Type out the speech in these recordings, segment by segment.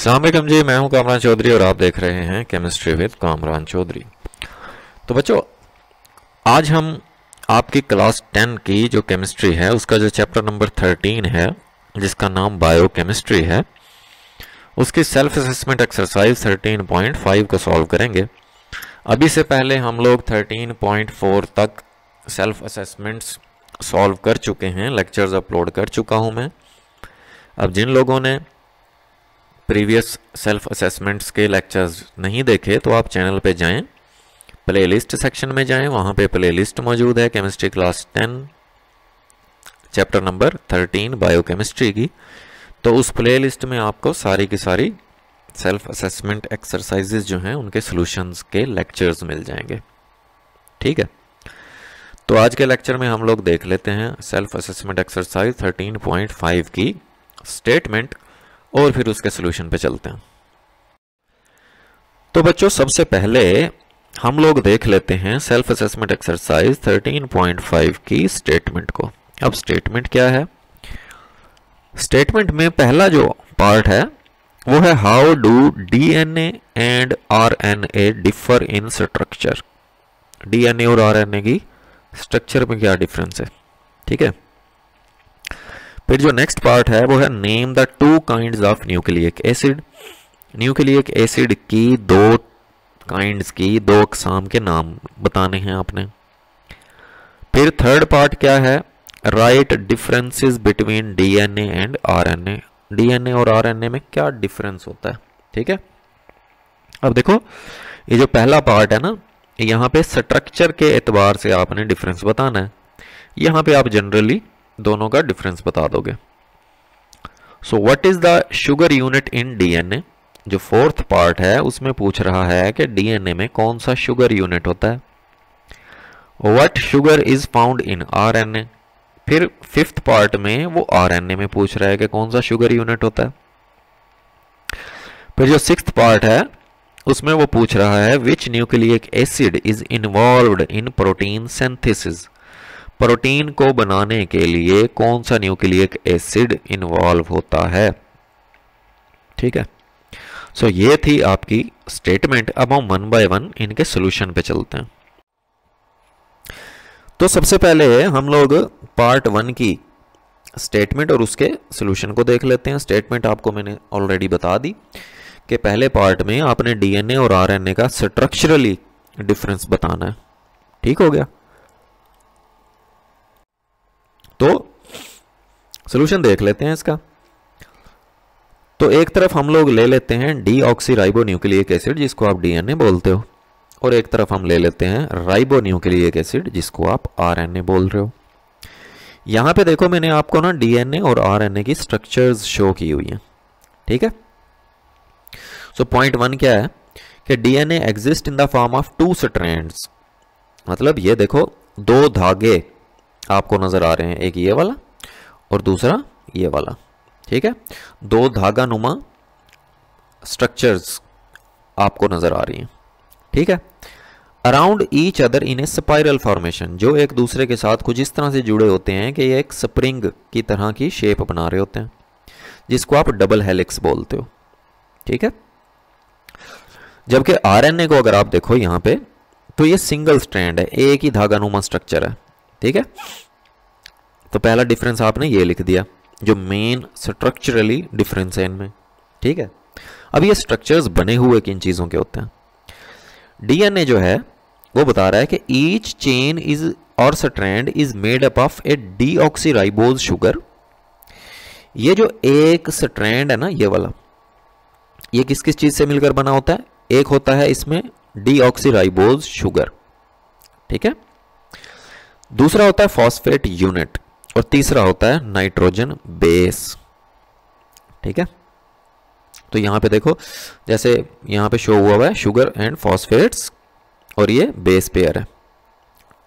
अस्सलाम वालेकुम जी, मैं हूं कामरान चौधरी और आप देख रहे हैं केमिस्ट्री विद कामरान चौधरी। तो बच्चों, आज हम आपकी क्लास 10 की जो केमिस्ट्री है उसका जो चैप्टर नंबर 13 है जिसका नाम बायो केमिस्ट्री है, उसकी सेल्फ असेसमेंट एक्सरसाइज 13.5 को सॉल्व करेंगे। अभी से पहले हम लोग 13.4 तक सेल्फ असेसमेंट्स सॉल्व कर चुके हैं, लेक्चर्स अपलोड कर चुका हूं मैं। अब जिन लोगों ने प्रीवियस सेल्फ असेसमेंट्स के लेक्चर्स नहीं देखे तो आप चैनल पे जाएं, प्लेलिस्ट सेक्शन में जाएं, वहाँ पे प्लेलिस्ट मौजूद है chemistry class 10 chapter number 13 biochemistry की। तो उस प्लेलिस्ट में आपको सारी की सारी सेल्फ असेसमेंट एक्सरसाइजेज जो हैं उनके सॉल्यूशंस के लेक्चर्स मिल जाएंगे। ठीक है, तो आज के लेक्चर में हम लोग देख लेते हैं सेल्फ असेसमेंट एक्सरसाइज 13.5 की स्टेटमेंट और फिर उसके सॉल्यूशन पे चलते हैं। तो बच्चों, सबसे पहले हम लोग देख लेते हैं सेल्फ असेसमेंट एक्सरसाइज 13.5 की स्टेटमेंट को। अब स्टेटमेंट क्या है? स्टेटमेंट में पहला जो पार्ट है वो है how do DNA and RNA differ in structure. DNA और आरएनए की स्ट्रक्चर में क्या डिफरेंस है। ठीक है, फिर जो नेक्स्ट पार्ट है वो है name the two kinds of nucleic acid. Nucleic acid की दो काइंड्स की, दो अकसाम के नाम बताने हैं आपने। फिर थर्ड पार्ट क्या है? Right differences between DNA and RNA. DNA और आरएनए में क्या डिफरेंस होता है। ठीक है, अब देखो ये जो पहला पार्ट है ना, यहाँ पे स्ट्रक्चर के एतबार से आपने डिफरेंस बताना है। यहाँ पे आप जनरली दोनों का डिफरेंस बता दोगे। So what is the sugar unit in DNA. जो फोर्थ पार्ट है उसमें पूछ रहा है कि डीएनए में कौन सा शुगर यूनिट होता है। What sugar is found in RNA. फिर फिफ्थ पार्ट में वो आरएनए में पूछ रहा है कि कौन सा शुगर यूनिट होता है। फिर जो सिक्स्थ पार्ट है उसमें वो पूछ रहा है which nucleic acid is involved in protein synthesis. Protein को बनाने के लिए कौन सा न्यूक्लिक एसिड इन्वॉल्व होता है। ठीक है, सो ये थी आपकी स्टेटमेंट। अब हम वन बाय वन इनके सॉल्यूशन पे चलते हैं। तो सबसे पहले हम लोग पार्ट 1 की स्टेटमेंट और उसके सॉल्यूशन को देख लेते हैं। स्टेटमेंट आपको मैंने ऑलरेडी बता दी कि पहले पार्ट में आपने डीएनए और आरएनए का स्ट्रक्चरली डिफरेंस बताना है। ठीक हो गया, तो सॉल्यूशन देख लेते हैं इसका। तो एक तरफ हम लोग ले लेते हैं डीऑक्सीराइबोन्यूक्लिक एसिड जिसको आप डीएनए बोलते हो, और एक तरफ हम ले लेते हैं राइबोन्यूक्लिक एसिड जिसको आप आरएनए बोल रहे हो। यहां पे देखो मैंने आपको ना डीएनए और आरएनए की स्ट्रक्चर्स शो की हुई हैं। ठीक है, सो पॉइंट 1 क्या है कि DNA exist in the form of two strands. मतलब ये देखो दो धागे आपको नजर आ रहे हैं, एक ये वाला और दूसरा ये वाला। ठीक है, दो धागा नुमा स्ट्रक्चर्स आपको नजर आ रही हैं। ठीक है, around each other in A spiral formation, जो एक दूसरे के साथ कुछ इस तरह से जुड़े होते हैं कि ये एक स्प्रिंग की तरह की शेप बना रहे होते हैं, जिसको आप डबल हेलिक्स बोलते हो। ठीक है, जबकि आरएनए को अगर आप देखो यहां पे तो ये सिंगल स्ट्रैंड है, एक ही धागा नुमा स्ट्रक्चर है। ठीक है, तो पहला डिफरेंस आपने ये लिख दिया जो मेन स्ट्रक्चरली डिफरेंस है इनमें। ठीक है, अब ये स्ट्रक्चर्स बने हुए किन चीजों के होते हैं। डीएनए जो है वो बता रहा है कि ईच चेन इज और strand is made up of A deoxyribose sugar. ये जो एक स्ट्रैंड है ना, ये वाला, ये किस किस चीज से मिलकर बना होता है। एक होता है इसमें डीऑक्सीराइबोज शुगर। ठीक है, दूसरा होता है फॉस्फेट यूनिट और तीसरा होता है नाइट्रोजन बेस। ठीक है, तो यहां पे देखो जैसे यहां पे शो हुआ है शुगर एंड फॉस्फेट्स और ये बेस पेयर है।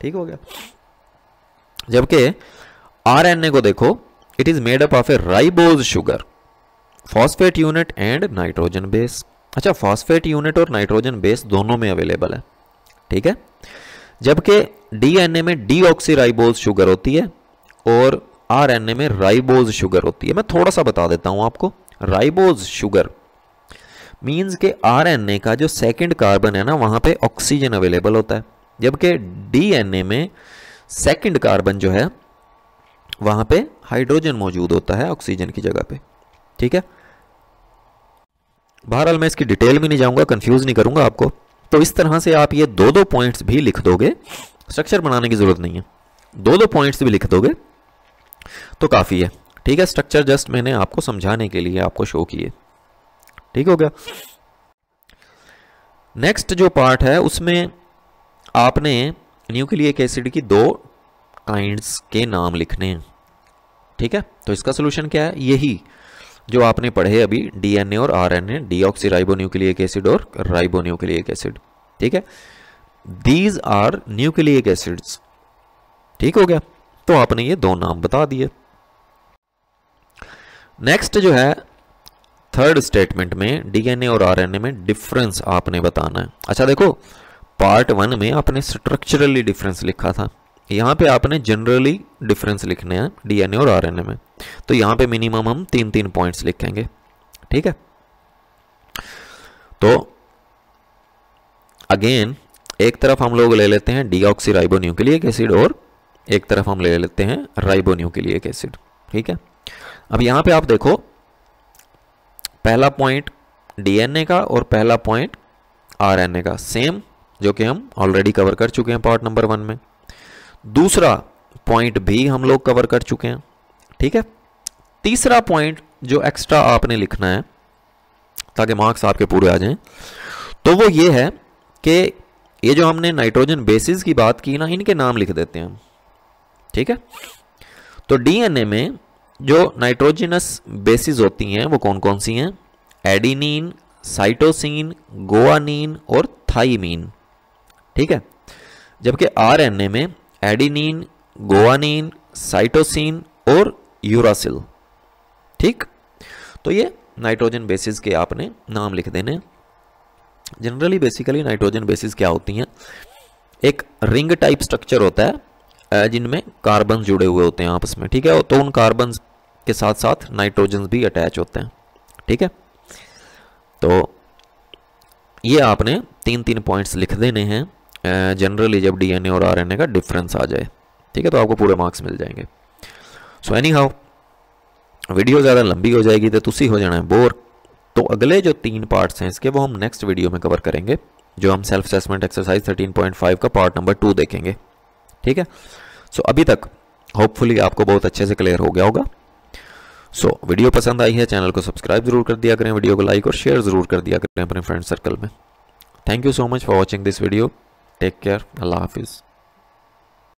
ठीक हो गया, जबकि आरएनए को देखो it is made up of A ribose sugar, phosphate unit and nitrogen base. अच्छा, फॉस्फेट यूनिट और नाइट्रोजन बेस दोनों में अवेलेबल है। ठीक है, जबकि डीएनए में डीऑक्सीराइबोज शुगर होती है और आरएनए में राइबोज शुगर होती है। मैं थोड़ा सा बता देता हूं आपको। राइबोज शुगर मीन्स के आरएनए का जो सेकंड कार्बन है ना वहां पे ऑक्सीजन अवेलेबल होता है, जबकि डीएनए में सेकंड कार्बन जो है वहां पे हाइड्रोजन मौजूद होता है ऑक्सीजन की जगह पे। ठीक है, बहरहाल मैं इसकी डिटेल में नहीं जाऊंगा, कंफ्यूज नहीं करूंगा आपको। तो इस तरह से आप ये दो दो पॉइंट्स भी लिख दोगे, स्ट्रक्चर बनाने की जरूरत नहीं है, दो दो पॉइंट्स भी लिख दोगे तो काफी है। ठीक है, स्ट्रक्चर जस्ट मैंने आपको समझाने के लिए आपको शो किए। ठीक हो गया। नेक्स्ट जो पार्ट है उसमें आपने न्यूक्लिक एसिड की दो काइंड्स के नाम लिखने हैं। ठीक है, तो इसका सोल्यूशन क्या है, यही जो आपने पढ़े अभी, डीएनए और आरएनए, डीऑक्सीराइबोन्यूक्लिक एसिड और राइबोन्यूक्लिक एसिड। ठीक है, दीज आर न्यूक्लिक एसिड्स। ठीक हो गया, तो आपने ये दो नाम बता दिए। नेक्स्ट जो है थर्ड स्टेटमेंट में डीएनए और आरएनए में डिफरेंस आपने बताना है। अच्छा देखो, पार्ट 1 में आपने स्ट्रक्चरली डिफरेंस लिखा था, यहां पे आपने जनरली डिफरेंस लिखने हैं डीएनए और आरएनए में। तो यहां पे मिनिमम हम 3-3 पॉइंट्स लिखेंगे। ठीक है, तो अगेन एक तरफ हम लोग ले लेते हैं डीऑक्सीराइबोन्यूक्लिक एसिड और एक तरफ हम ले लेते हैं राइबोन्यूक्लिक एसिड। ठीक है, अब यहां पे आप देखो, पहला पॉइंट डीएनए का और पहला पॉइंट आरएनए का सेम, जो कि हम ऑलरेडी कवर कर चुके हैं पार्ट नंबर 1 में। दूसरा पॉइंट भी हम लोग कवर कर चुके हैं। ठीक है, तीसरा पॉइंट जो एक्स्ट्रा आपने लिखना है ताकि मार्क्स आपके पूरे आ जाएं, तो वो ये है कि ये जो हमने नाइट्रोजन बेसिस की बात की ना, इनके नाम लिख देते हैं हम। ठीक है, तो डीएनए में जो नाइट्रोजनस बेसिस होती हैं वो कौन कौन सी हैं, एडिनिन, साइटोसिन, गुआनिन और थाइमीन। ठीक है, जबकि आरएनए में एडिनिन, गुआनिन, साइटोसिन और यूरासिल। ठीक, तो ये नाइट्रोजन बेसिस के आपने नाम लिख देने। जनरली बेसिकली नाइट्रोजन बेसिस क्या होती हैं, एक रिंग टाइप स्ट्रक्चर होता है जिनमें कार्बन जुड़े हुए होते हैं आपस में। ठीक है, तो उन कार्बन के साथ साथ नाइट्रोजन भी अटैच होते हैं। ठीक है, तो ये आपने 3-3 पॉइंट्स लिख देने हैं जनरली जब डीएनए और आरएनए का डिफरेंस आ जाए। ठीक है, तो आपको पूरे मार्क्स मिल जाएंगे। सो एनी हाउ वीडियो ज़्यादा लंबी हो जाएगी तो तुसी हो जाना है बोर। तो अगले जो 3 पार्ट्स हैं इसके वो हम नेक्स्ट वीडियो में कवर करेंगे, जो हम सेल्फ असेसमेंट एक्सरसाइज 13.5 का पार्ट नंबर 2 देखेंगे। ठीक है, सो अभी तक होपफुली आपको बहुत अच्छे से क्लियर हो गया होगा। सो वीडियो पसंद आई है, चैनल को सब्सक्राइब जरूर कर दिया करें, वीडियो को लाइक और शेयर जरूर कर दिया करें अपने फ्रेंड सर्कल में। Thank you so much for watching this video. Take care, अल्लाह हाफिज़।